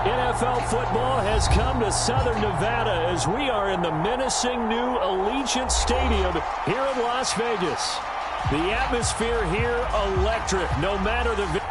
NFL football has come to Southern Nevada as we are in the menacing new Allegiant Stadium here in Las Vegas. The atmosphere here electric, no matter the...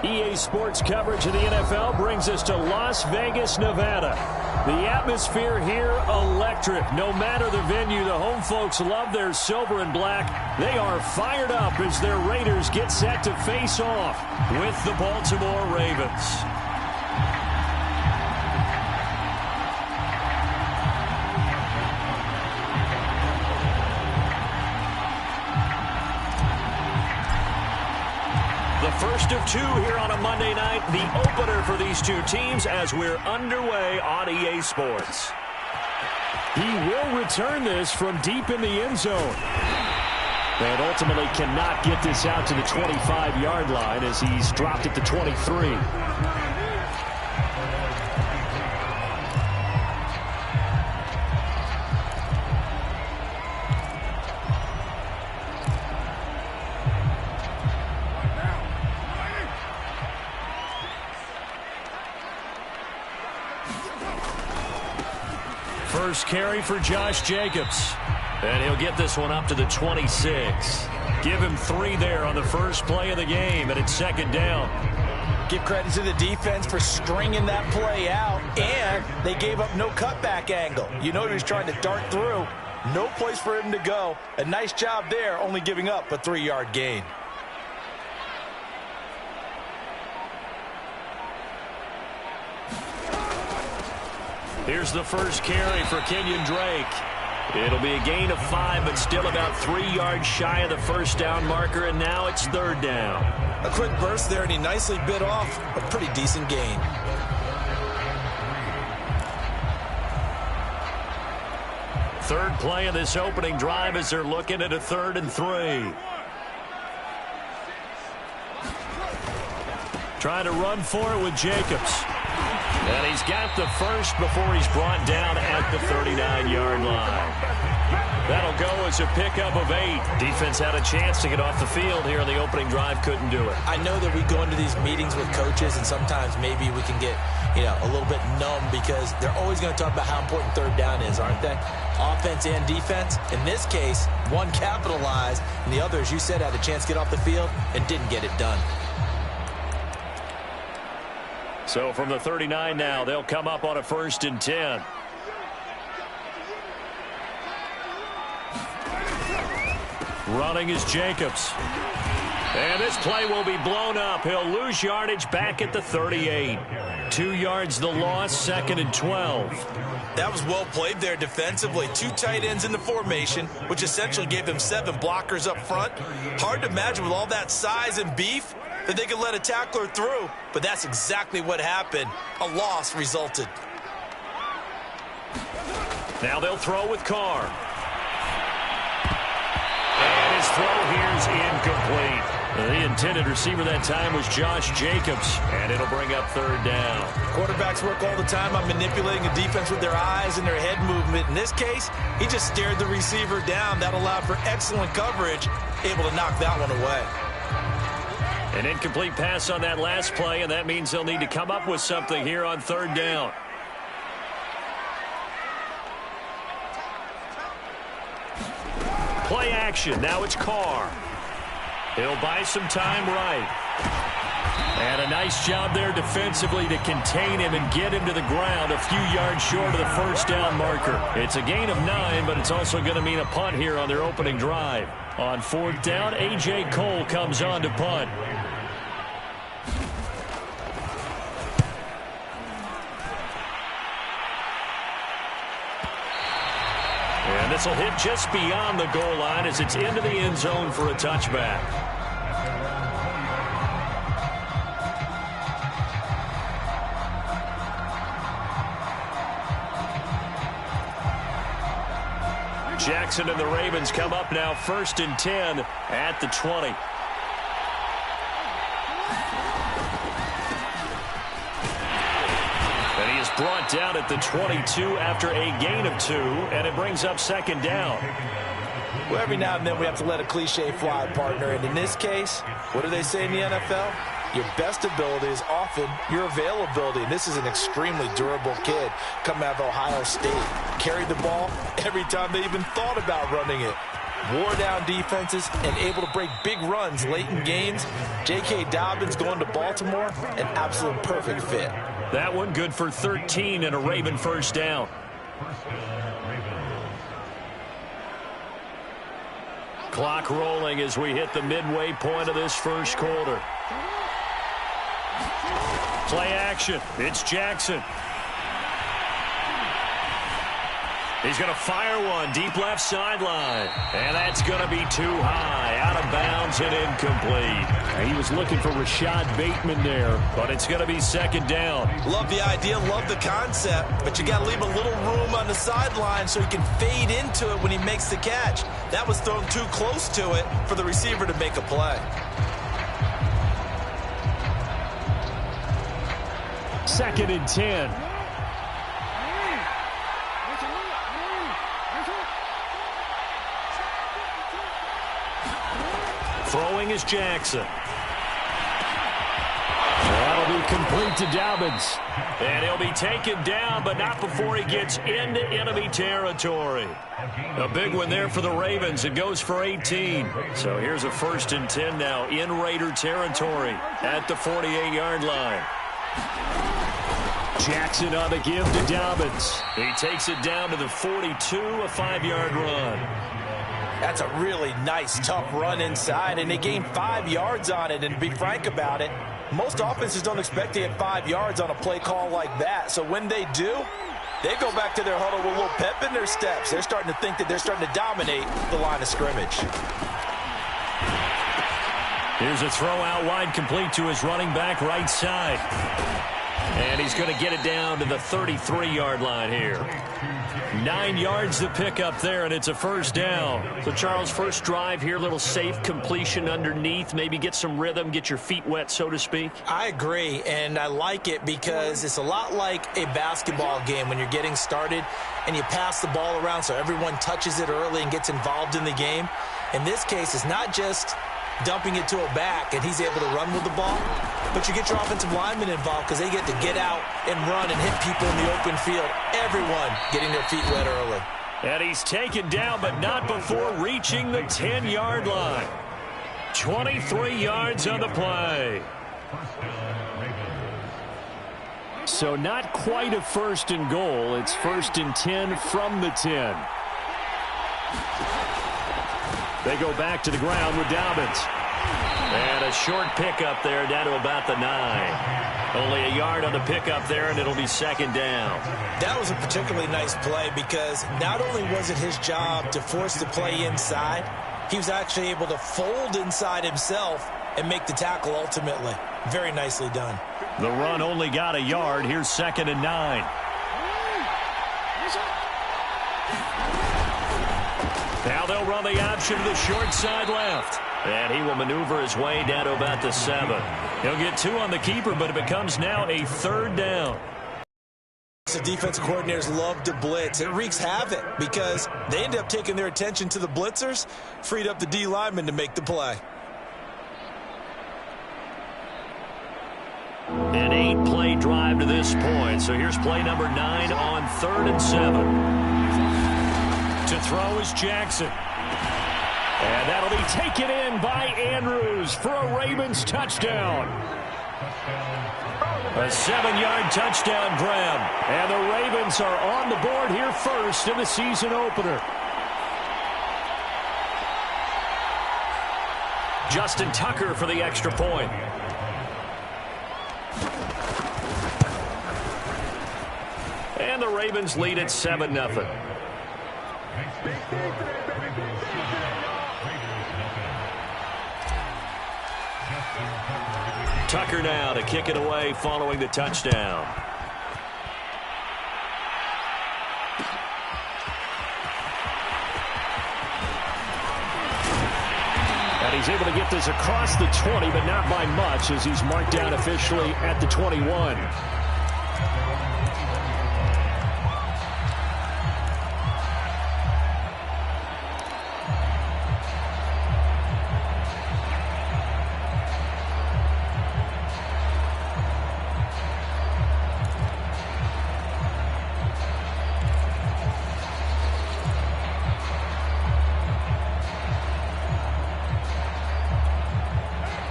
EA Sports coverage of the NFL brings us to Las Vegas, Nevada. The atmosphere here electric. No matter the venue, the home folks love their silver and black. They are fired up as their Raiders get set to face off with the Baltimore Ravens. First of two here on a Monday night, the opener for these two teams as we're underway on EA Sports. He will return this from deep in the end zone. And ultimately cannot get this out to the 25-yard line as he's dropped it to 23. First carry for Josh Jacobs. And he'll get this one up to the 26. Give him 3 there on the first play of the game, and it's second down. Give credit to the defense for stringing that play out, and they gave up no cutback angle. You know he was trying to dart through. No place for him to go. A nice job there, only giving up a 3-yard gain. Here's the first carry for Kenyon Drake. It'll be a gain of 5, but still about 3 yards shy of the first down marker, and now it's third down. A quick burst there, and he nicely bit off a pretty decent gain. Third play of this opening drive as they're looking at a 3rd and 3. Trying to run for it with Jacobs. And he's got the first before he's brought down at the 39-yard line. That'll go as a pickup of 8. Defense had a chance to get off the field here on the opening drive, couldn't do it. I know that we go into these meetings with coaches, and sometimes maybe we can get, a little bit numb because they're always going to talk about how important third down is, aren't they? Offense and defense. In this case, one capitalized, and the other, as you said, had a chance to get off the field and didn't get it done. So from the 39 now, they'll come up on a 1st and 10. Running is Jacobs. And this play will be blown up. He'll lose yardage back at the 38. 2 yards the loss, 2nd and 12. That was well played there defensively. 2 tight ends in the formation, which essentially gave them 7 blockers up front. Hard to imagine with all that size and beef that they could let a tackler through, but that's exactly what happened. A loss resulted. Now they'll throw with Carr. And his throw here's incomplete. The intended receiver that time was Josh Jacobs, and it'll bring up third down. Quarterbacks work all the time on manipulating a defense with their eyes and their head movement. In this case, he just stared the receiver down. That allowed for excellent coverage, able to knock that one away. An incomplete pass on that last play, and that means they'll need to come up with something here on third down. Play action. Now it's Carr. He'll buy some time right. And a nice job there defensively to contain him and get him to the ground a few yards short of the first down marker. It's a gain of 9, but it's also going to mean a punt here on their opening drive. On fourth down, A.J. Cole comes on to punt. And this will hit just beyond the goal line as it's into the end zone for a touchback. Jackson and the Ravens come up now 1st and 10 at the 20. And he is brought down at the 22 after a gain of 2, and it brings up second down. Well, every now and then we have to let a cliche fly, partner. And in this case, what do they say in the NFL? Your best ability is often your availability. And this is an extremely durable kid coming out of Ohio State. Carried the ball every time they even thought about running it. Wore down defenses and able to break big runs late in games. J.K. Dobbins going to Baltimore, an absolute perfect fit. That one good for 13 and a Raven first down. Clock rolling as we hit the midway point of this first quarter. Play action. It's Jackson. He's going to fire one deep left sideline. And that's going to be too high. Out of bounds and incomplete. He was looking for Rashad Bateman there, but it's going to be second down. Love the idea, love the concept, but you got to leave a little room on the sideline so he can fade into it when he makes the catch. That was thrown too close to it for the receiver to make a play. Second and 10. Throwing is Jackson. That'll be complete to Dobbins. And he'll be taken down, but not before he gets into enemy territory. A big one there for the Ravens. It goes for 18. So here's a 1st and 10 now in Raider territory at the 48-yard line. Jackson on the give to Dobbins. He takes it down to the 42, a 5-yard run. That's a really nice, tough run inside, and they gained 5 yards on it. And to be frank about it, most offenses don't expect to get 5 yards on a play call like that. So when they do, they go back to their huddle with a little pep in their steps. They're starting to think that they're starting to dominate the line of scrimmage. Here's a throw out wide, complete to his running back right side. And he's going to get it down to the 33-yard line here. 9 yards to pick up there, and it's a first down. So, Charles, first drive here, little safe completion underneath. Maybe get some rhythm, get your feet wet, so to speak. I agree, and I like it because it's a lot like a basketball game when you're getting started and you pass the ball around so everyone touches it early and gets involved in the game. In this case, it's not just dumping it to a back and he's able to run with the ball, but you get your offensive linemen involved because they get to get out and run and hit people in the open field. Everyone getting their feet wet early. And he's taken down, but not before reaching the 10-yard line. 23 yards on the play. So not quite a 1st and goal. It's 1st and 10 from the 10. They go back to the ground with Dobbins. And a short pickup there down to about the 9. Only a yard on the pickup there, and it'll be second down. That was a particularly nice play because not only was it his job to force the play inside, he was actually able to fold inside himself and make the tackle ultimately. Very nicely done. The run only got a yard. Here's 2nd and 9. Now they'll run the option to the short side left. And he will maneuver his way down to about the 7. He'll get 2 on the keeper, but it becomes now a 3rd down. The defensive coordinators love to blitz. It wreaks havoc because they end up taking their attention to the blitzers, freed up the D lineman to make the play. An 8-play drive to this point. So here's play number 9 on 3rd and 7. To throw is Jackson. And that'll be taken in by Andrews for a Ravens touchdown. A 7-yard touchdown grab. And the Ravens are on the board here first in the season opener. Justin Tucker for the extra point. And the Ravens lead at 7-0. Tucker now to kick it away following the touchdown. And he's able to get this across the 20, but not by much as he's marked down officially at the 21.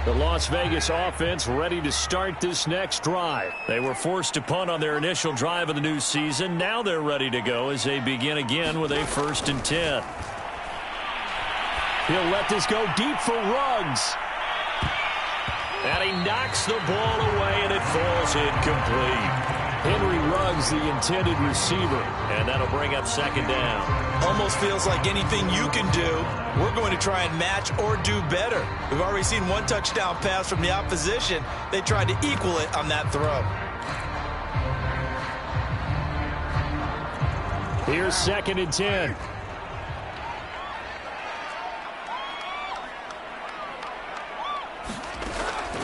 The Las Vegas offense ready to start this next drive. They were forced to punt on their initial drive of the new season. Now they're ready to go as they begin again with a 1st and 10. He'll let this go deep for Ruggs. And he knocks the ball away, and it falls incomplete. Henry Ruggs, the intended receiver, and that'll bring up 2nd down. Almost feels like anything you can do, we're going to try and match or do better. We've already seen one touchdown pass from the opposition. They tried to equal it on that throw. Here's 2nd and 10.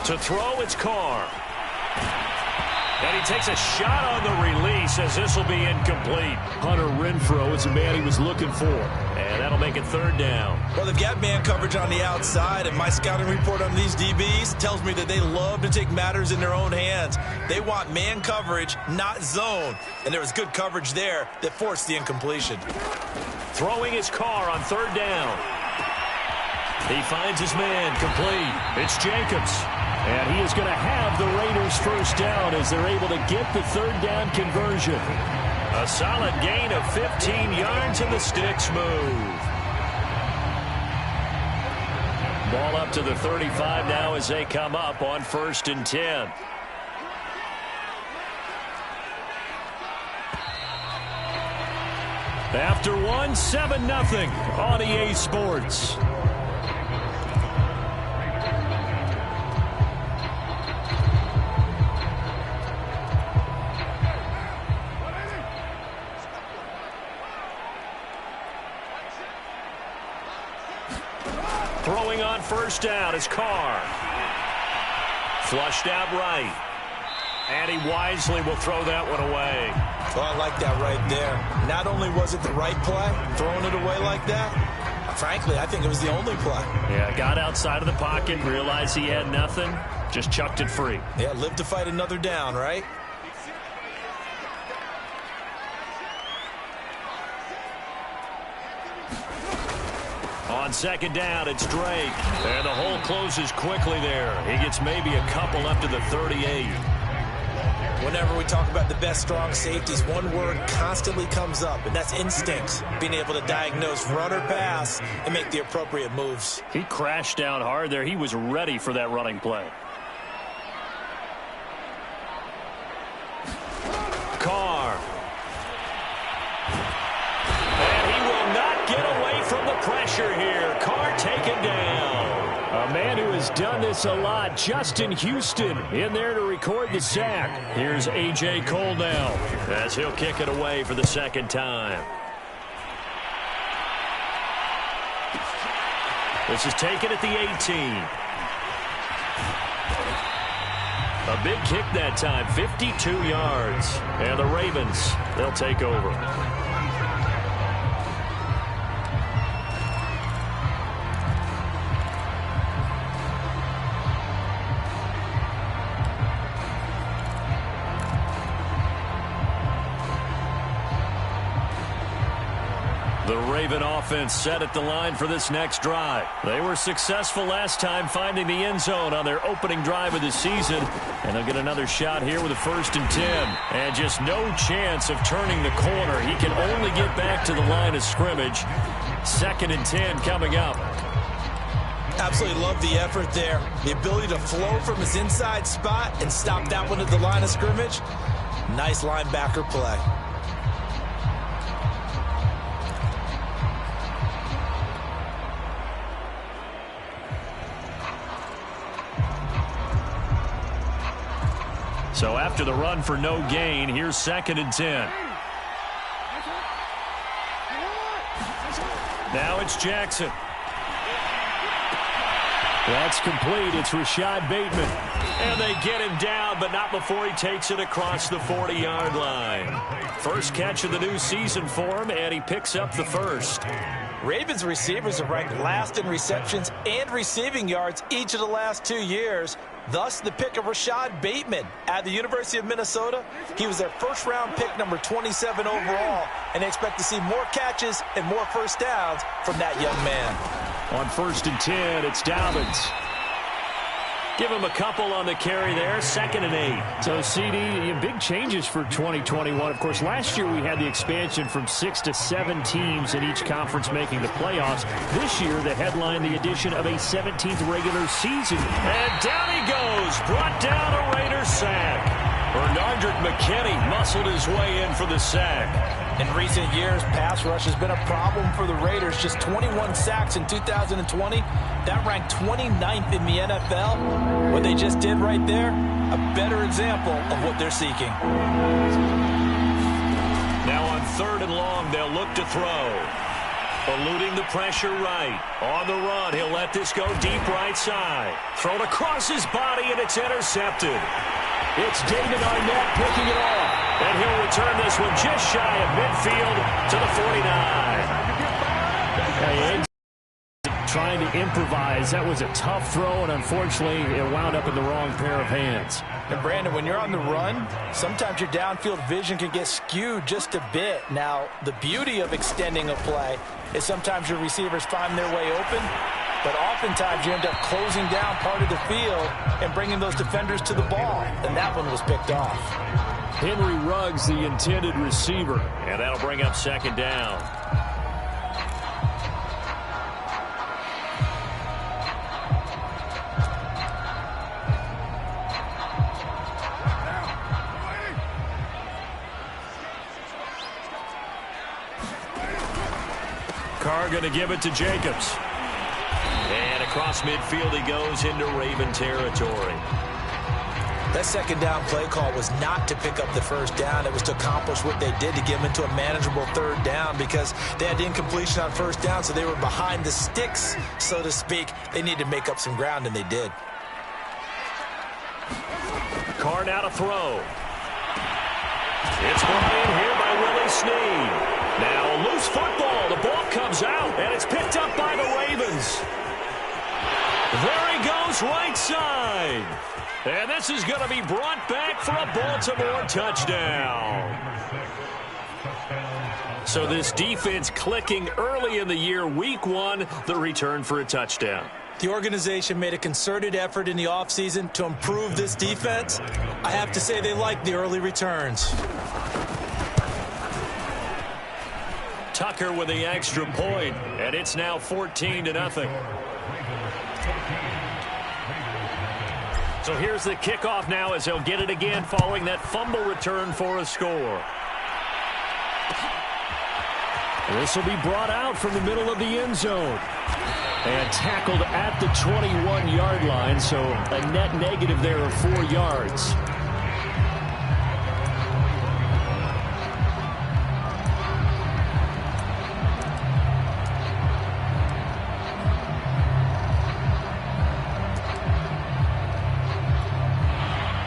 To throw, it's Carr. And he takes a shot on the release as this will be incomplete. Hunter Renfrow is the man he was looking for. And that'll make it 3rd down. Well, they've got man coverage on the outside, and my scouting report on these DBs tells me that they love to take matters in their own hands. They want man coverage, not zone. And there was good coverage there that forced the incompletion. Throwing his Carr on 3rd down. He finds his man complete. It's Jacobs. And he is going to have the Raiders 1st down as they're able to get the 3rd down conversion. A solid gain of 15 yards and the sticks move. Ball up to the 35 now as they come up on 1st and 10. After 7-0 on EA Sports. Throwing on 1st down is Carr. Flushed out right. And he wisely will throw that one away. Well, I like that right there. Not only was it the right play, throwing it away like that, frankly, I think it was the only play. Yeah, got outside of the pocket, realized he had nothing, just chucked it free. Yeah, live to fight another down, right? On 2nd down, it's Drake. And the hole closes quickly there. He gets maybe a couple up to the 38. Whenever we talk about the best strong safeties, one word constantly comes up, and that's instincts. Being able to diagnose run or pass and make the appropriate moves. He crashed down hard there. He was ready for that running play. Carr. And he will not get away from the pressure here. Carr taken down. A man who has He's done this a lot. Justin Houston in there to record the sack. Here's A.J. Cole now as he'll kick it away for the second time. This is taken at the 18. A big kick that time, 52 yards. And the Ravens, they'll take over. The Raven offense set at the line for this next drive. They were successful last time finding the end zone on their opening drive of the season. And they'll get another shot here with a 1st and 10. And just no chance of turning the corner. He can only get back to the line of scrimmage. 2nd and 10 coming up. Absolutely love the effort there. The ability to flow from his inside spot and stop that one at the line of scrimmage. Nice linebacker play. So after the run for no gain, here's 2nd and 10. Now it's Jackson. That's complete. It's Rashad Bateman. And they get him down, but not before he takes it across the 40-yard line. First catch of the new season for him, and he picks up the first. Ravens receivers have ranked last in receptions and receiving yards each of the last 2 years. Thus, the pick of Rashad Bateman at the University of Minnesota. He was their first-round pick, number 27 overall, and they expect to see more catches and more first downs from that young man. On 1st and 10, it's Dobbins. Give him a couple on the carry there. 2nd and 8. So, CD, big changes for 2021. Of course, last year we had the expansion from 6 to 7 teams in each conference making the playoffs. This year, the headline, the addition of a 17th regular season. And down he goes. Brought down a Raiders sack. Bernardrick McKinney muscled his way in for the sack. In recent years, pass rush has been a problem for the Raiders. Just 21 sacks in 2020. That ranked 29th in the NFL. What they just did right there, a better example of what they're seeking. Now on 3rd and long, they'll look to throw. Eluding the pressure right. On the run, he'll let this go deep right side. Thrown across his body, and it's intercepted. It's David Arnett picking it off. And he'll return this one just shy of midfield to the 49. Trying to improvise. That was a tough throw, and unfortunately, it wound up in the wrong pair of hands. And Brandon, when you're on the run, sometimes your downfield vision can get skewed just a bit. Now, the beauty of extending a play is sometimes your receivers find their way open, but oftentimes you end up closing down part of the field and bringing those defenders to the ball, and that one was picked off. Henry Ruggs, the intended receiver, and that'll bring up 2nd down. Carr going to give it to Jacobs. And across midfield he goes into Raven territory. That 2nd down play call was not to pick up the first down. It was to accomplish what they did, to get them into a manageable 3rd down, because they had incompletion on 1st down, so they were behind the sticks, so to speak. They needed to make up some ground, and they did. Carr now to throw. It's brought in here by Willie Snead. Now a loose football. The ball comes out, and it's picked up by the Ravens. There he goes, right side. And this is going to be brought back for a Baltimore touchdown. So this defense clicking early in the year. Week 1, the return for a touchdown. The organization made a concerted effort in the offseason to improve this defense. I have to say they like the early returns. Tucker with the extra point, and it's now 14-0. So here's the kickoff now as he'll get it again following that fumble return for a score. This will be brought out from the middle of the end zone. And tackled at the 21-yard line, so a net negative there of 4 yards.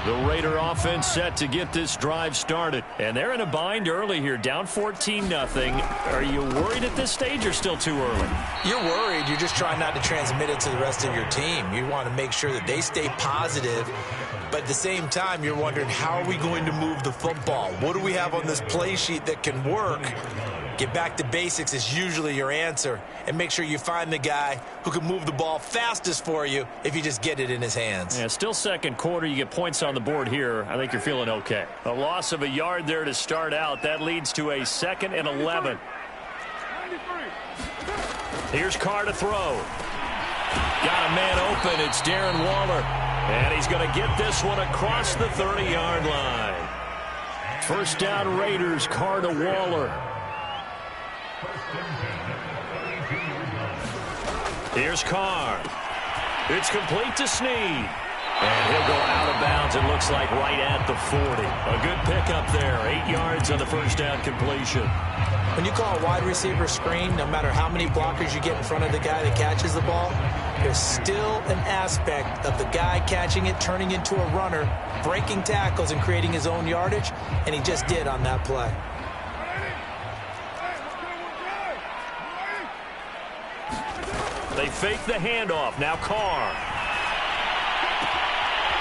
The Raider offense set to get this drive started. And they're in a bind early here, down 14-0. Are you worried at this stage or still too early? You're worried. You're just trying not to transmit it to the rest of your team. You want to make sure that they stay positive. But at the same time, you're wondering, how are we going to move the football? What do we have on this play sheet that can work? Get back to basics is usually your answer. And make sure you find the guy who can move the ball fastest for you if you just get it in his hands. Yeah, still second quarter. You get points on the board here. I think you're feeling okay. A loss of a yard there to start out. That leads to a 2nd and 11. Here's Carr to throw. Got a man open. It's Darren Waller. And he's going to get this one across the 30-yard line. First down Raiders, Carr to Waller. Here's Carr. It's complete to Snead. And he'll go out of bounds, it looks like, right at the 40. A good pickup there. 8 yards on the first down completion. When you call a wide receiver screen, no matter how many blockers you get in front of the guy that catches the ball, there's still an aspect of the guy catching it, turning into a runner, breaking tackles and creating his own yardage, and he just did on that play. They fake the handoff. Now Carr.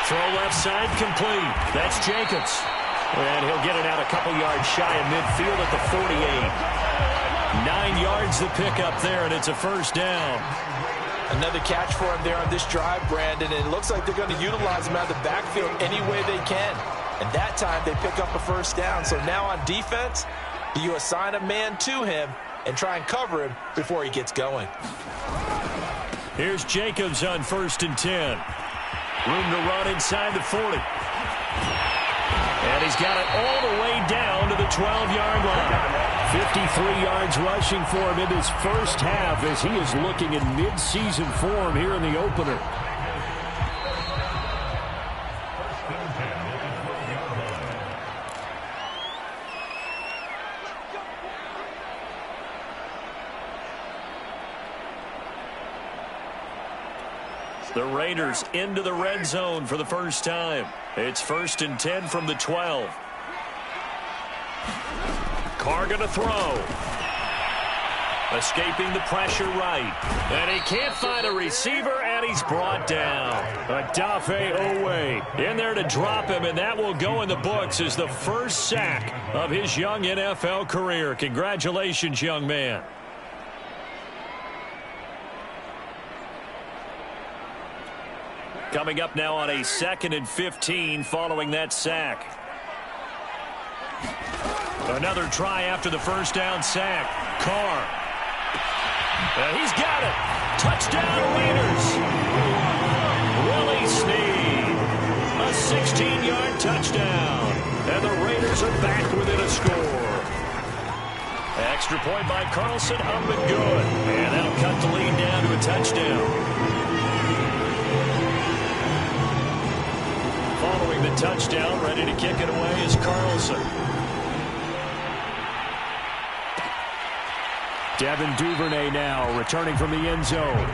Throw left side complete. That's Jacobs. And he'll get it out a couple yards shy of midfield at the 48. 9 yards the pickup there, and it's a first down. Another catch for him there on this drive, Brandon, and it looks like they're going to utilize him out of the backfield any way they can. And that time they pick up a first down. So now on defense, do you assign a man to him and try and cover him before he gets going? Here's Jacobs on 1st and 10. Room to run inside the 40. And he's got it all the way down to the 12-yard line. 53 yards rushing for him in his first half as he is looking in mid-season form here in the opener. The Raiders into the red zone for the first time. It's 1st and 10 from the 12. Carr going to throw. Escaping the pressure right. And he can't find a receiver, and he's brought down. Adafe Owe in there to drop him, and that will go in the books as the first sack of his young NFL career. Congratulations, young man. Coming up now on a 2nd and 15 following that sack. Another try after the first down sack. Carr. And he's got it. Touchdown Raiders. Willie Snead. A 16-yard touchdown. And the Raiders are back within a score. Extra point by Carlson up and good. And that'll cut the lead down to a touchdown. Following the touchdown, ready to kick it away is Carlson. Devin Duvernay now returning from the end zone.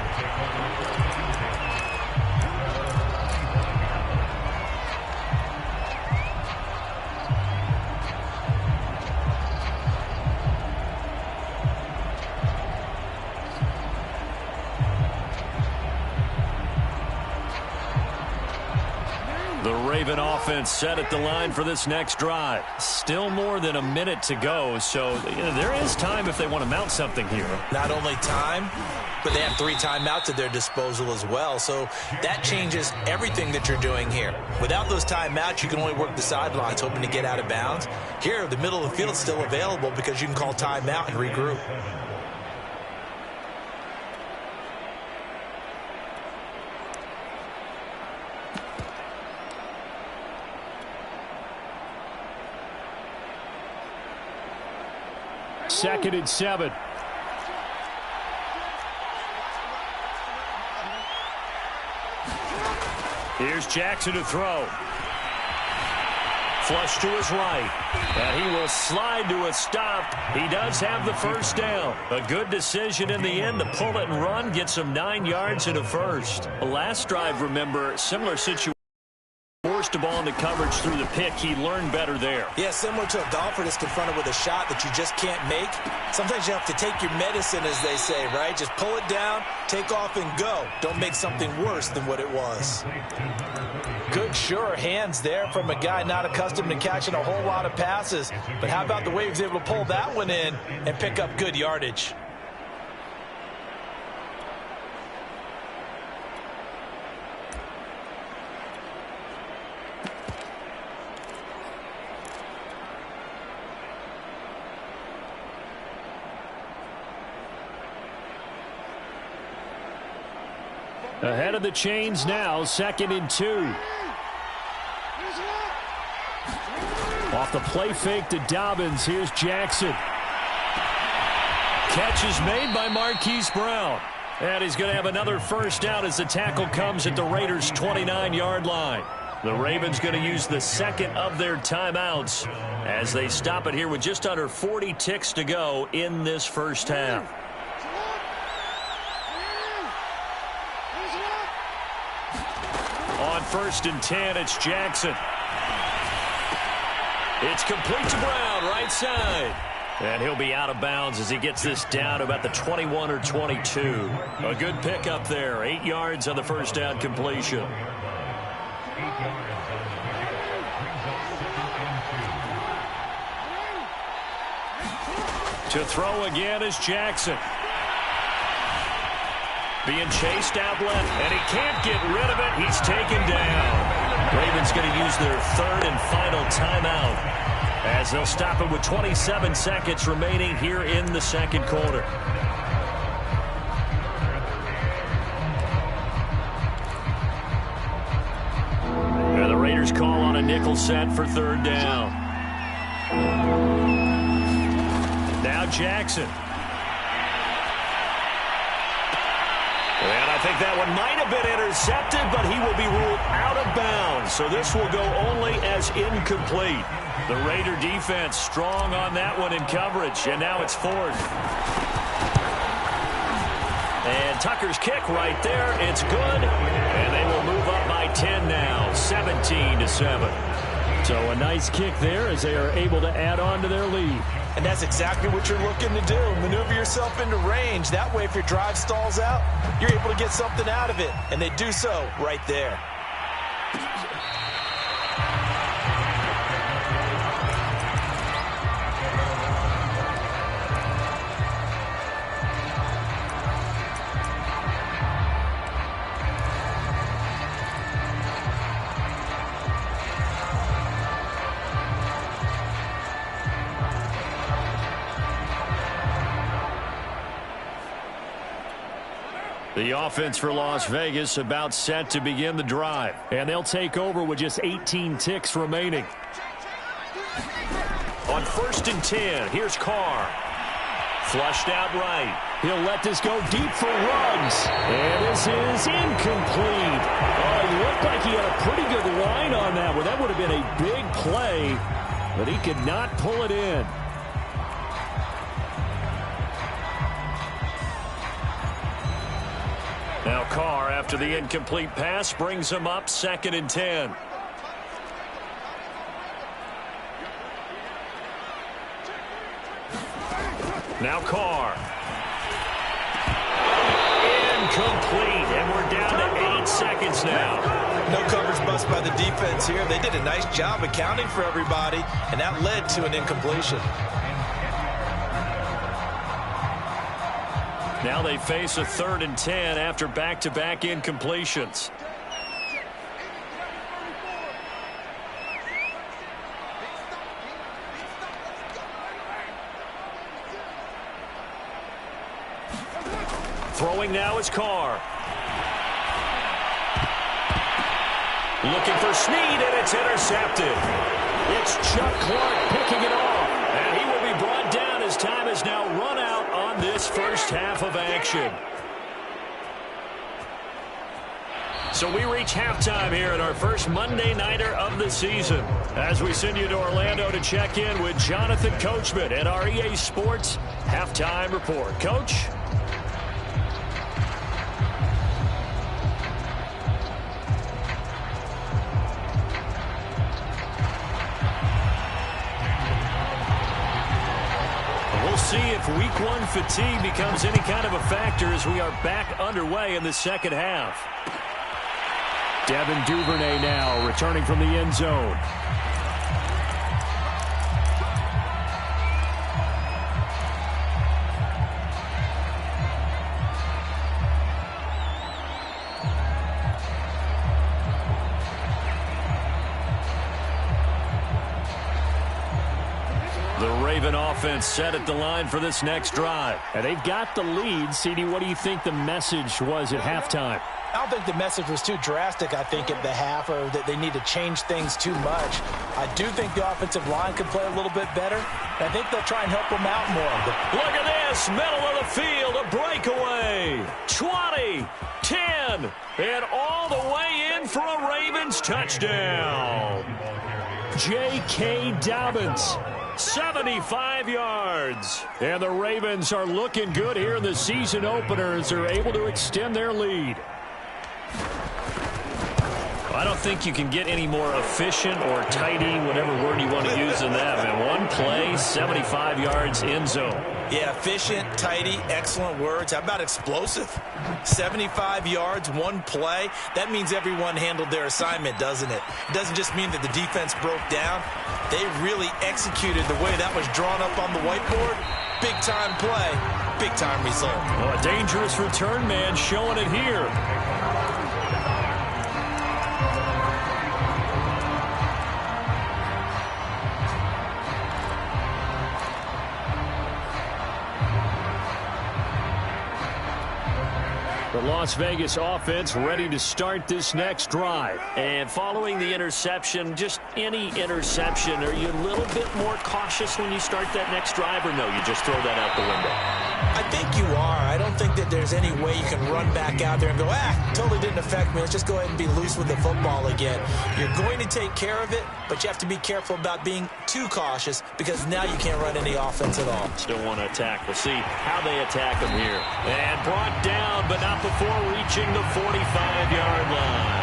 The Raven offense set at the line for this next drive. Still more than a minute to go, so there is time if they want to mount something here. Not only time, but they have 3 timeouts at their disposal as well, so that changes everything that you're doing here. Without those timeouts, you can only work the sidelines hoping to get out of bounds. Here, the middle of the field is still available because you can call timeout and regroup. It's 2nd and 7. Here's Jackson to throw. Flush to his right. And he will slide to a stop. He does have the first down. A good decision in the end to pull it and run. Gets him 9 yards and a first. The last drive, remember, similar situation. Forced the ball into coverage through the pick. He learned better there. Yeah, similar to a golfer that's confronted with a shot that you just can't make. Sometimes you have to take your medicine, as they say, right? Just pull it down, take off, and go. Don't make something worse than what it was. Good, sure hands there from a guy not accustomed to catching a whole lot of passes. But how about the way he was able to pull that one in and pick up good yardage? Ahead of the chains now, 2nd and 2. Off the play fake to Dobbins, here's Jackson. Catch is made by Marquise Brown. And he's going to have another first down as the tackle comes at the Raiders' 29-yard line. The Ravens going to use the second of their timeouts as they stop it here with just under 40 ticks to go in this first half. On 1st and 10, it's Jackson. It's complete to Brown, right side. And he'll be out of bounds as he gets this down to about the 21 or 22. A good pickup there. 8 yards on the first down completion. To throw again is Jackson. Being chased out left, and he can't get rid of it. He's taken down. Ravens going to use their 3rd and final timeout as they'll stop it with 27 seconds remaining here in the second quarter. And the Raiders call on a nickel set for 3rd down. Now Jackson. And I think that one might have been intercepted, but he will be ruled out of bounds. So this will go only as incomplete. The Raider defense strong on that one in coverage. And now it's 4th. And Tucker's kick right there. It's good. And they will move up by 10 now, 17-7. So a nice kick there as they are able to add on to their lead. And that's exactly what you're looking to do. Maneuver yourself into range. That way, if your drive stalls out, you're able to get something out of it. And they do so right there. The offense for Las Vegas about set to begin the drive. And they'll take over with just 18 ticks remaining. On 1st and 10, here's Carr. Flushed out right. He'll let this go deep for Ruggs. And this is incomplete. Oh, he looked like he had a pretty good line on that one. That would have been a big play, but he could not pull it in. Now Carr, after the incomplete pass, brings him up 2nd and 10. Now Carr. Incomplete, and we're down to 8 seconds now. No coverage bust by the defense here. They did a nice job accounting for everybody, and that led to an incompletion. Now they face a 3rd and 10 after back-to-back incompletions. Throwing now is Carr. Looking for Snead, and it's intercepted. It's Chuck Clark picking it off. And he will be brought down as time is now first half of action. So we reach halftime here at our first Monday Nighter of the season, as we send you to Orlando to check in with Jonathan Coachman at our EA Sports Halftime Report. Coach? We'll see if week one fatigue becomes any kind of a factor as we are back underway in the second half. Devin Duvernay now returning from the end zone. The Raven offense set at the line for this next drive. And they've got the lead. CD, what do you think the message was at halftime? I don't think the message was too drastic, I think, at the half, or that they need to change things too much. I do think the offensive line could play a little bit better. I think they'll try and help them out more. Look at this, middle of the field, a breakaway. 20, 10, and all the way in for a Ravens touchdown. J.K. Dobbins, 75 yards. And the Ravens are looking good here in the season opener as they're able to extend their lead. I don't think you can get any more efficient or tidy, whatever word you want to use in that. And one play, 75 yards, end zone. Yeah, efficient, tidy, excellent words. How about explosive? 75 yards, one play. That means everyone handled their assignment, doesn't it? It doesn't just mean that the defense broke down. They really executed the way that was drawn up on the whiteboard. Big-time play, big-time result. Well, a dangerous return man showing it here. The Las Vegas offense ready to start this next drive. And following the interception, just any interception, are you a little bit more cautious when you start that next drive, or no, you just throw that out the window? I think you are. I don't think that there's any way you can run back out there and go, totally didn't affect me. Let's just go ahead and be loose with the football again. You're going to take care of it, but you have to be careful about being too cautious because now you can't run any offense at all. Still want to attack. We'll see how they attack them here. And brought down, but not before reaching the 45-yard line.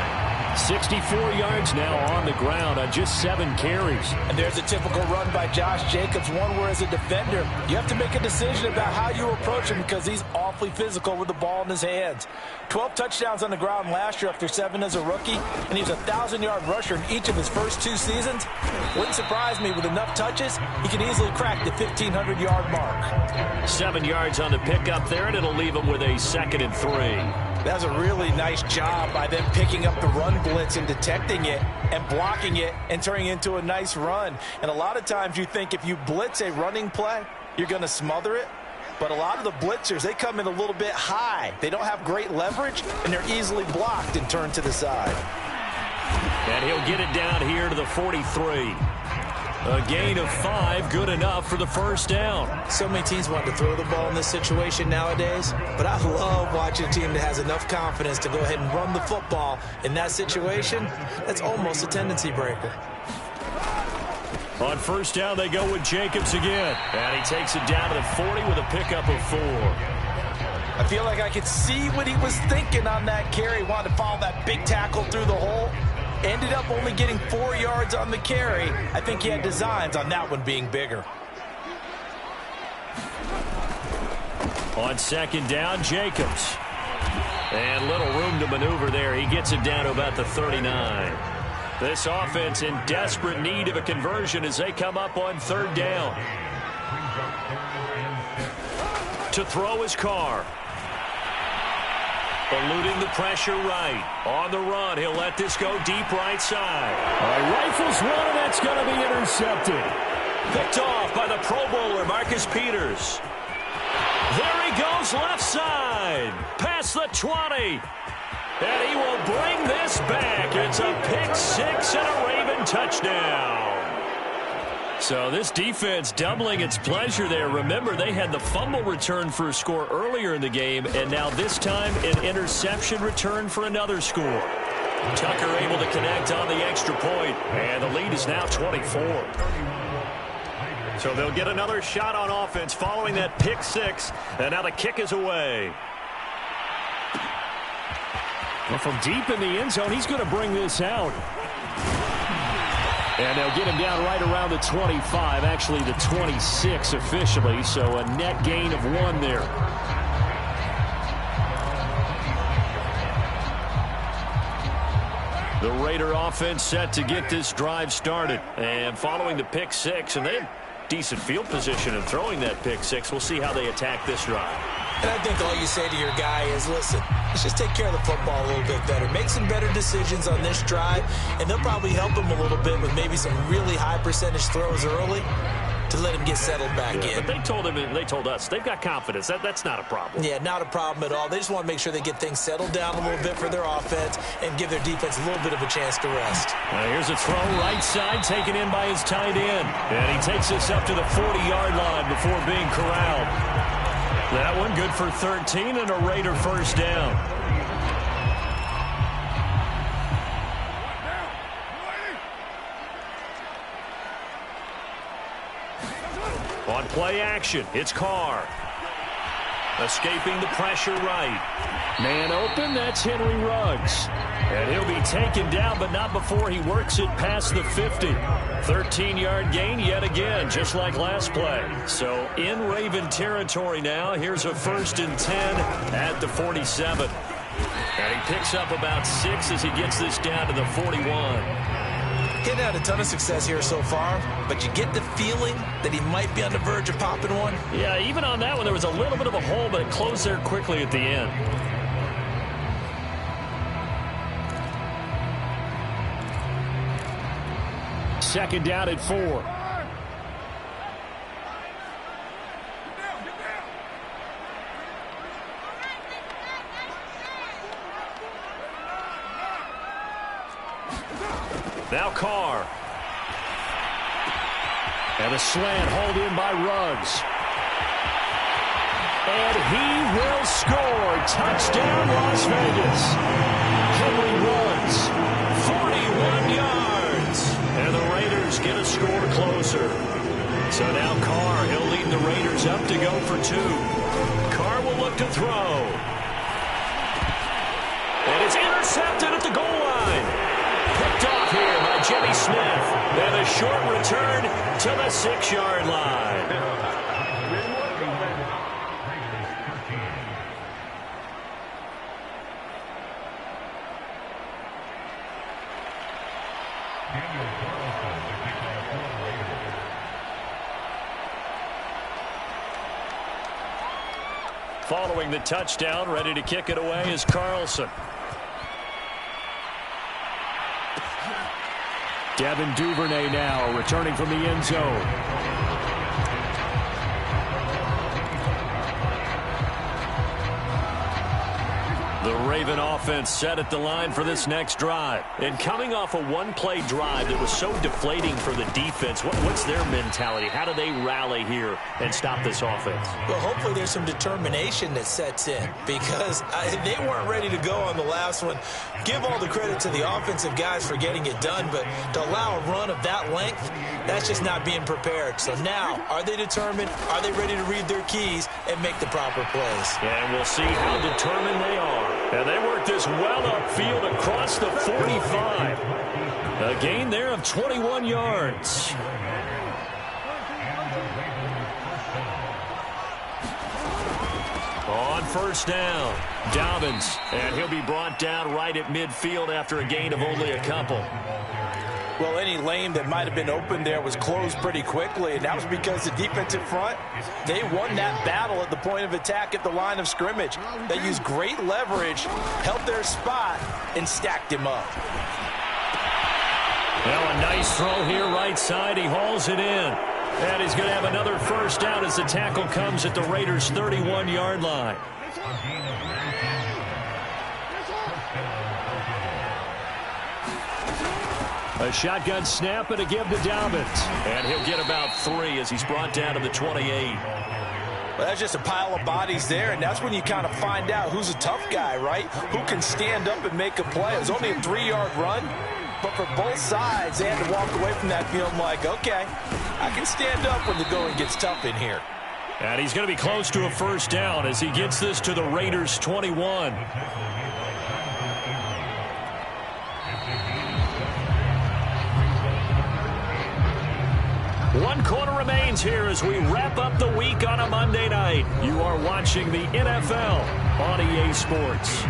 64 yards now on the ground on just 7 carries. And there's a typical run by Josh Jacobs, one where as a defender, you have to make a decision about how you approach him because he's awfully physical with the ball in his hands. 12 touchdowns on the ground last year after 7 as a rookie, and he was a 1,000-yard rusher in each of his first 2 seasons. Wouldn't surprise me with enough touches, he can easily crack the 1,500-yard mark. 7 yards on the pickup there, and it'll leave him with a 2nd and 3. That's a really nice job by them picking up the run blitz and detecting it and blocking it and turning it into a nice run. And a lot of times you think if you blitz a running play, you're going to smother it. But a lot of the blitzers, they come in a little bit high. They don't have great leverage, and they're easily blocked and turned to the side. And he'll get it down here to the 43. A gain of 5, good enough for the first down. So many teams want to throw the ball in this situation nowadays, but I love watching a team that has enough confidence to go ahead and run the football. In that situation, that's almost a tendency breaker. On first down, they go with Jacobs again. And he takes it down to the 40 with a pickup of 4. I feel like I could see what he was thinking on that carry. Wanted to follow that big tackle through the hole. Ended up only getting 4 yards on the carry. I think he had designs on that one being bigger. On second down, Jacobs. And little room to maneuver there. He gets it down to about the 39. This offense in desperate need of a conversion as they come up on third down. To throw his Carr. Eluding the pressure right. On the run, he'll let this go deep right side. Rifles one, and that's going to be intercepted. Picked off by the Pro Bowler, Marcus Peters. There he goes left side. Past the 20. And he will bring this back. It's a pick 6 and a Raven touchdown. So this defense doubling its pleasure there. Remember, they had the fumble return for a score earlier in the game, and now this time an interception return for another score. Tucker able to connect on the extra point, and the lead is now 24. So they'll get another shot on offense following that pick six, and now the kick is away. Well, from deep in the end zone, he's going to bring this out. And they'll get him down right around the 25, actually the 26 officially, so a net gain of 1 there. The Raider offense set to get this drive started. And following the pick six, and they had decent field position in throwing that pick six. We'll see how they attack this drive. And I think all you say to your guy is, listen, let's just take care of the football a little bit better. Make some better decisions on this drive, and they'll probably help him a little bit with maybe some really high percentage throws early to let him get settled back in. But they told him, and they told us, they've got confidence. That's not a problem. Yeah, not a problem at all. They just want to make sure they get things settled down a little bit for their offense and give their defense a little bit of a chance to rest. Here's a throw right side, taken in by his tight end. And he takes this up to the 40-yard line before being corralled. That one good for 13 and a Raider first down. On play action, it's Carr. Escaping the pressure right. Man open, that's Henry Ruggs. And he'll be taken down, but not before he works it past the 50. 13-yard gain yet again, just like last play. So in Raven territory now. Here's a 1st and 10 at the 47. And he picks up about 6 as he gets this down to the 41. Getting had a ton of success here so far, but you get the feeling that he might be on the verge of popping one. Yeah, even on that one, there was a little bit of a hole, but it closed there quickly at the end. Second down at 4. Now Carr. And a slant hauled in by Ruggs. And he will score. Touchdown, Las Vegas. Henry Ruggs, 41 yards. And the Raiders get a score closer. So now Carr, he'll lead the Raiders up to go for 2. Carr will look to throw. And it's intercepted at the goal line. Picked off here by Jimmy Smith. And a short return to the 6-yard line. Following the touchdown, ready to kick it away is Carlson. Devin Duvernay now returning from the end zone. The Raven offense set at the line for this next drive. And coming off a one-play drive that was so deflating for the defense, what's their mentality? How do they rally here and stop this offense? Well, hopefully there's some determination that sets in because they weren't ready to go on the last one. Give all the credit to the offensive guys for getting it done, but to allow a run of that length, that's just not being prepared. So now, are they determined? Are they ready to read their keys and make the proper plays? And we'll see how determined they are. And they work this well upfield across the 45. A gain there of 21 yards. On first down, Dobbins. And he'll be brought down right at midfield after a gain of only a couple. Well, any lane that might have been open there was closed pretty quickly, and that was because the defensive front, they won that battle at the point of attack at the line of scrimmage. They used great leverage, held their spot, and stacked him up. Well, a nice throw here right side. He hauls it in. And he's going to have another first down as the tackle comes at the Raiders' 31-yard line. A shotgun snap and a give to Dobbins. And he'll get about 3 as he's brought down to the 28. Well, that's just a pile of bodies there, and that's when you kind of find out who's a tough guy, right? Who can stand up and make a play. It was only a 3-yard run, but for both sides, they had to walk away from that feeling like, okay, I can stand up when the going gets tough in here. And he's going to be close to a first down as he gets this to the Raiders' 21. One quarter remains here as we wrap up the week on a Monday night. You are watching the NFL on EA Sports.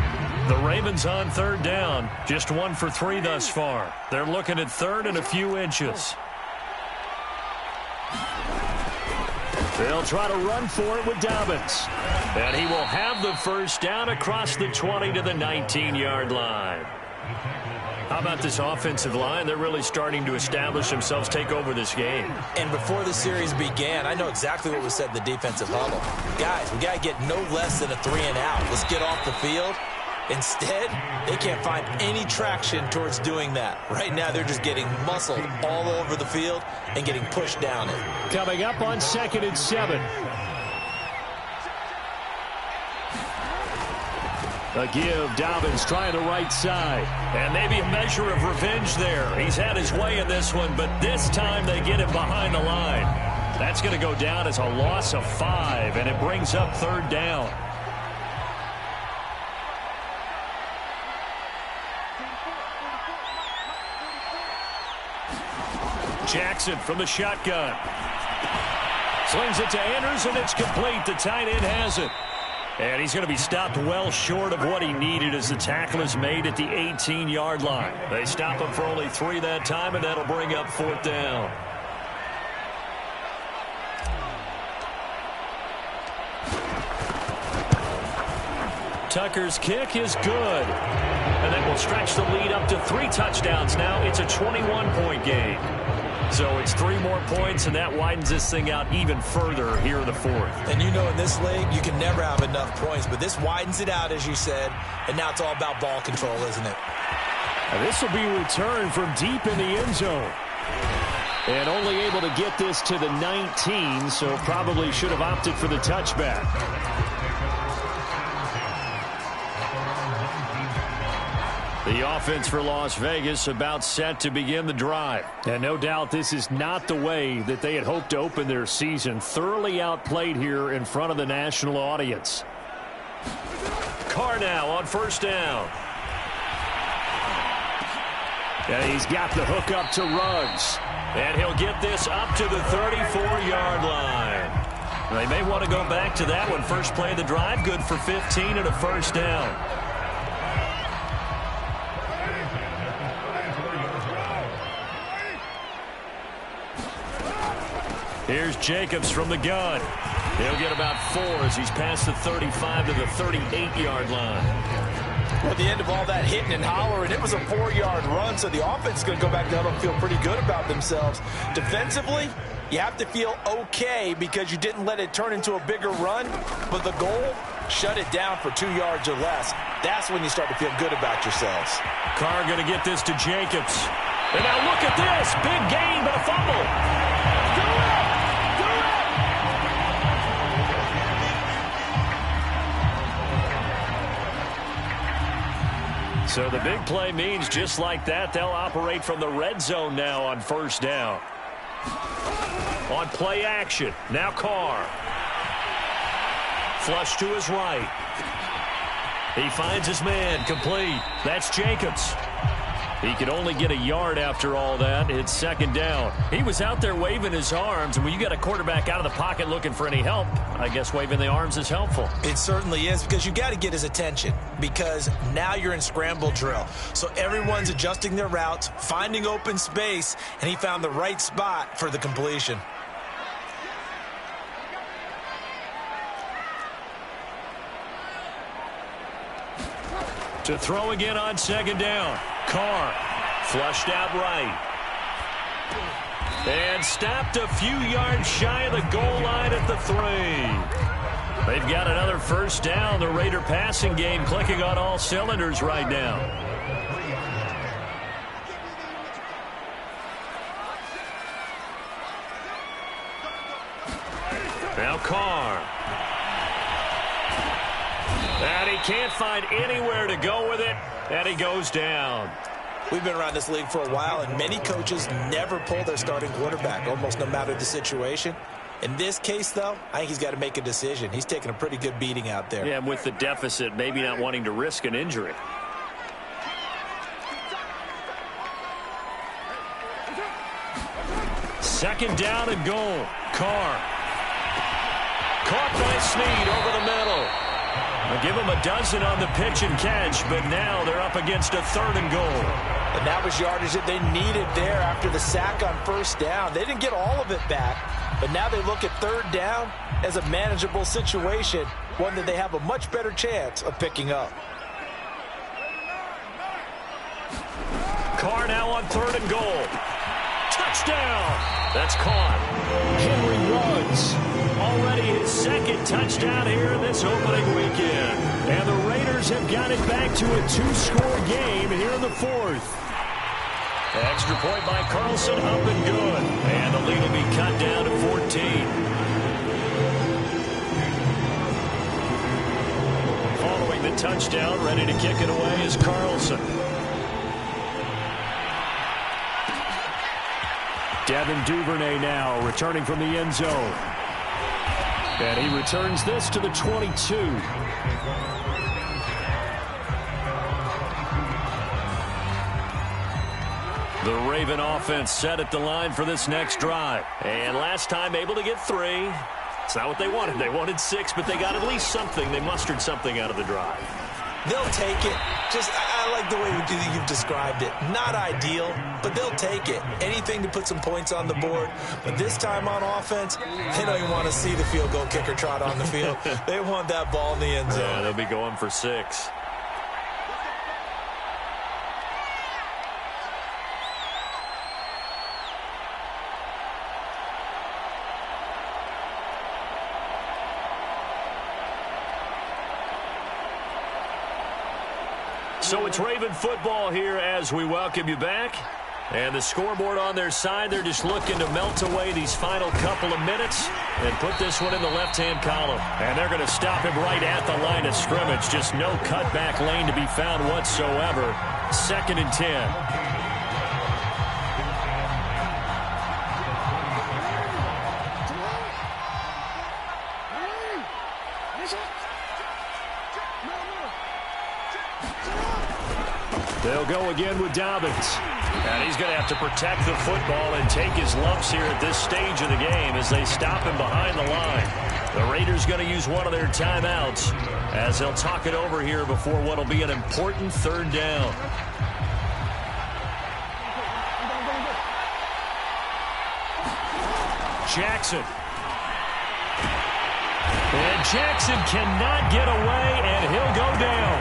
The Ravens on third down, just 1 for 3 thus far. They're looking at third and a few inches. They'll try to run for it with Dobbins. And he will have the first down across the 20 to the 19-yard line. How about this offensive line? They're really starting to establish themselves, take over this game. And before the series began, I know exactly what was said in the defensive huddle. Guys, we got to get no less than a 3-and-out. Let's get off the field. Instead, they can't find any traction towards doing that. Right now, they're just getting muscled all over the field and getting pushed down it. Coming up on 2nd and 7. A give, Dobbins trying the right side. And maybe a measure of revenge there. He's had his way in this one, but this time they get him behind the line. That's going to go down as a loss of 5, and it brings up third down. Jackson from the shotgun. Slings it to Andrews, and it's complete. The tight end has it. And he's going to be stopped well short of what he needed as the tackle is made at the 18-yard line. They stop him for only 3 that time, and that'll bring up fourth down. Tucker's kick is good. And that will stretch the lead up to 3 touchdowns now. It's a 21-point game. So it's 3 more points, and that widens this thing out even further here in the fourth. And you know in this league, you can never have enough points, but this widens it out, as you said, and now it's all about ball control, isn't it? And this will be returned from deep in the end zone. And only able to get this to the 19, so probably should have opted for the touchback. The offense for Las Vegas about set to begin the drive. And no doubt this is not the way that they had hoped to open their season. Thoroughly outplayed here in front of the national audience. Carr now on first down. And he's got the hook up to Ruggs. And he'll get this up to the 34-yard line. They may want to go back to that one. First play of the drive, good for 15 and a first down. Here's Jacobs from the gun. He'll get about 4 as he's past the 35 to the 38-yard line. Well, at the end of all that hitting and hollering, it was a 4-yard run, so the offense is going to go back down and feel pretty good about themselves. Defensively, you have to feel okay because you didn't let it turn into a bigger run, but the goal, shut it down for 2 yards or less. That's when you start to feel good about yourselves. Carr going to get this to Jacobs. And now look at this. Big gain, but a fumble. Do it! So the big play means just like that, they'll operate from the red zone now on first down. On play action, now Carr. Flush to his right. He finds his man, complete. That's Jacobs. He could only get a yard after all that. It's second down. He was out there waving his arms, and when you got a quarterback out of the pocket looking for any help, I guess waving the arms is helpful. It certainly is, because you got to get his attention, because now you're in scramble drill. So everyone's adjusting their routes, finding open space, and he found the right spot for the completion. To throw again on second down. Carr flushed out right. And stopped a few yards shy of the goal line at the 3. They've got another first down. The Raider passing game clicking on all cylinders right now. Now Carr. And he can't find anywhere to go with it, and he goes down. We've been around this league for a while, and many coaches never pull their starting quarterback, almost no matter the situation. In this case, though, I think he's got to make a decision. He's taking a pretty good beating out there. Yeah, and with the deficit, maybe not wanting to risk an injury. Second down and goal. Carr. Caught by Snead over the middle. They'll give him a dozen on the pitch and catch, but now they're up against a third and goal. And that was yardage that they needed there after the sack on first down. They didn't get all of it back, but now they look at third down as a manageable situation, one that they have a much better chance of picking up. Carr now on third and goal. Touchdown! That's caught. Henry Ruggs. Already his second touchdown here in this opening weekend. And the Raiders have got it back to a two-score game here in the fourth. Extra point by Carlson, up and good. And the lead will be cut down to 14. Following the touchdown, ready to kick it away is Carlson. Devin Duvernay now returning from the end zone. And he returns this to the 22. The Raven offense set at the line for this next drive. And last time able to get 3. It's not what they wanted. They wanted 6, but they got at least something. They mustered something out of the drive. They'll take it. I like the way you've described it. Not ideal, but they'll take it. Anything to put some points on the board. But this time on offense, they don't even want to see the field goal kicker trot on the field. They want that ball in the end zone. Yeah, they'll be going for 6. So it's Raven football here as we welcome you back. And the scoreboard on their side, they're just looking to melt away these final couple of minutes and put this one in the left-hand column. And they're going to stop him right at the line of scrimmage. Just no cutback lane to be found whatsoever. 2nd and 10. They'll go again with Dobbins. And he's going to have to protect the football and take his lumps here at this stage of the game as they stop him behind the line. The Raiders going to use one of their timeouts as they'll talk it over here before what will be an important third down. Jackson. And Jackson cannot get away, and he'll go down.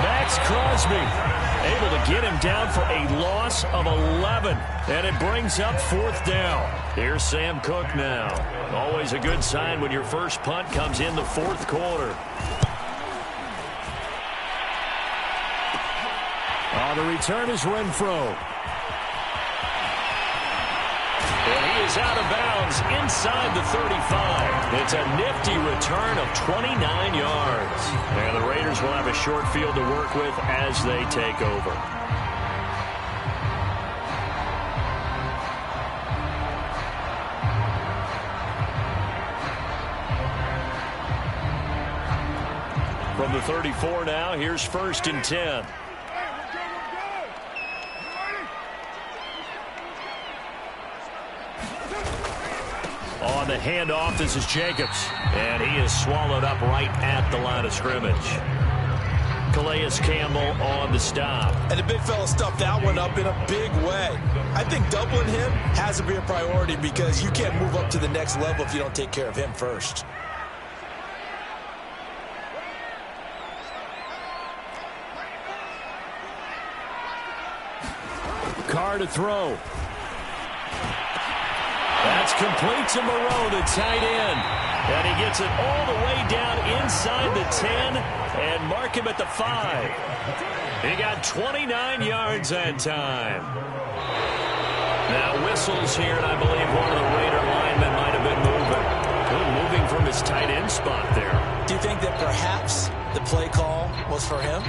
Max Crosby able to get him down for a loss of 11. And it brings up 4th down. Here's Sam Cook now. Always a good sign when your first punt comes in the 4th quarter. On the return is Renfro. And he is out of bounds inside the 35. It's a nifty return of 29 yards. And the Raiders will have a short field to work with as they take over. From the 34 now, here's 1st and 10. On the handoff, this is Jacobs. And he is swallowed up right at the line of scrimmage. Calais Campbell on the stop. And the big fella stuffed that one up in a big way. I think doubling him has to be a priority because you can't move up to the next level if you don't take care of him first. Carr to throw. That's complete to Moreau, the tight end. And he gets it all the way down inside the 10 and mark him at the 5. He got 29 yards that time. Now whistles here, and I believe one of the Raider linemen might have been moving. Moving for nice tight end spot there. Do you think that perhaps the play call was for him?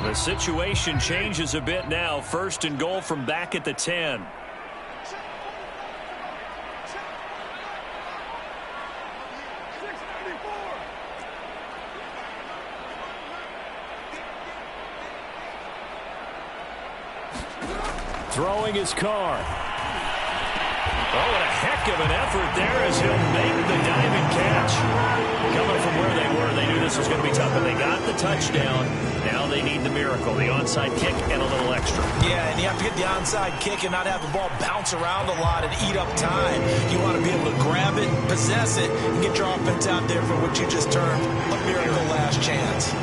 The situation changes a bit now. 1st and goal from back at the 10. Throwing his car. Oh, what a heck of an effort there as he'll make the diving catch. Coming from where they were, they knew this was going to be tough, but they got the touchdown. Now they need the miracle, the onside kick and a little extra. Yeah, and you have to get the onside kick and not have the ball bounce around a lot and eat up time. You want to be able to grab it, possess it, and get your offense out there for what you just termed a miracle last chance.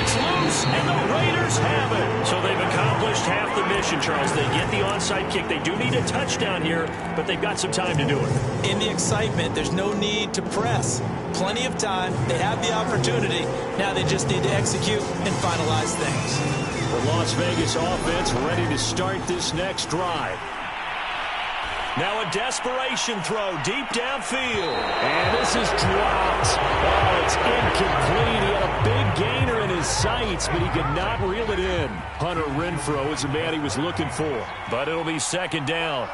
It's loose, and the Raiders have it. So they've accomplished half the mission, Charles. They get the onside kick. They do need a touchdown here, but they've got some time to do it. In the excitement, there's no need to press. Plenty of time. They have the opportunity. Now they just need to execute and finalize things. The Las Vegas offense ready to start this next drive. Now a desperation throw deep downfield. And this is dropped. Oh, it's incomplete. He had a big gainer in his sights, but he could not reel it in. Hunter Renfrow is the man he was looking for. But it'll be 2nd down.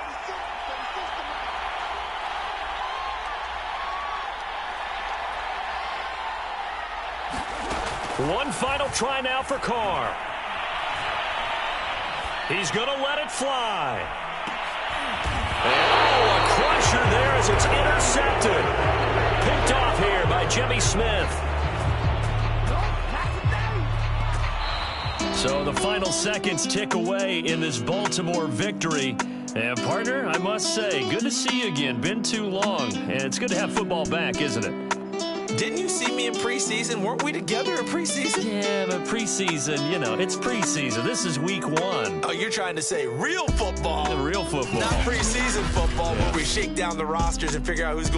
One final try now for Carr. He's going to let it fly. Oh, a crusher there as it's intercepted. Picked off here by Jimmy Smith. So the final seconds tick away in this Baltimore victory. And, partner, I must say, good to see you again. Been too long. And it's good to have football back, isn't it? Didn't you see me in preseason? Weren't we together in preseason? Yeah, but preseason, you know, it's preseason. This is week 1. Oh, you're trying to say real football. Real football. Not preseason football where we shake down the rosters and figure out who's going